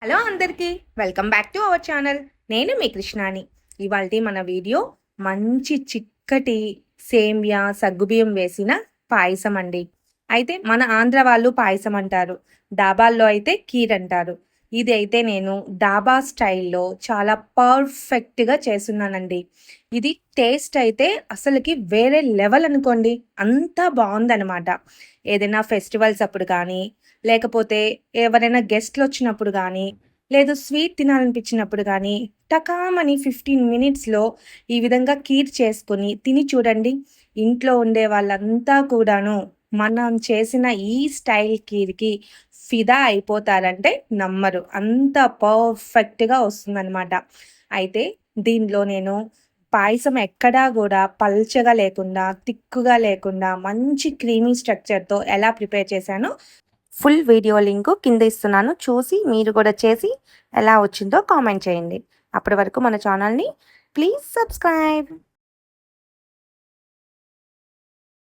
Hello అందరికీ welcome back to our channel. నేను మీ కృష్ణాని. ఇవాల్టి మన వీడియో మంచి చిక్కటి సేమియా సగ్గుబియ్యం వేసిన పాయసం అండి. అయితే మన ఆంధ్ర వాళ్ళు పాయసం అంటారు, డాబాల్లో అయితే కీర్ అంటారు. ఇది అయితే నేను డాబా స్టైల్లో చాలా పర్ఫెక్ట్గా చేస్తున్నానండి. ఇది టేస్ట్ అయితే అసలుకి వేరే లెవెల్ అనుకోండి, అంతా బాగుందనమాట. ఏదైనా ఫెస్టివల్స్ అప్పుడు కానీ, లేకపోతే ఎవరైనా గెస్ట్లు వచ్చినప్పుడు కానీ, లేదు స్వీట్ తినాలనిపించినప్పుడు కానీ, టకామని 15 మినిట్స్లో ఈ విధంగా కీర్ చేసుకొని తిని చూడండి. ఇంట్లో ఉండే వాళ్ళంతా కూడాను మనం చేసిన ఈ స్టైల్ కీర్కి ఫిదా అయిపోతారంటే నమ్మరు, అంత పర్ఫెక్ట్గా వస్తుందన్నమాట. అయితే దీనిలో నేను పాయసం ఎక్కడా కూడా పల్చగా లేకుండా, తిక్కుగా లేకుండా మంచి క్రీమీ స్ట్రక్చర్తో ఎలా ప్రిపేర్ చేశానో ఫుల్ వీడియో లింక్ కింద ఇస్తున్నాను. చూసి మీరు కూడా చేసి ఎలా వచ్చిందో కామెంట్ చేయండి. అప్పటి వరకు మన ఛానల్ని ప్లీజ్ సబ్స్క్రైబ్.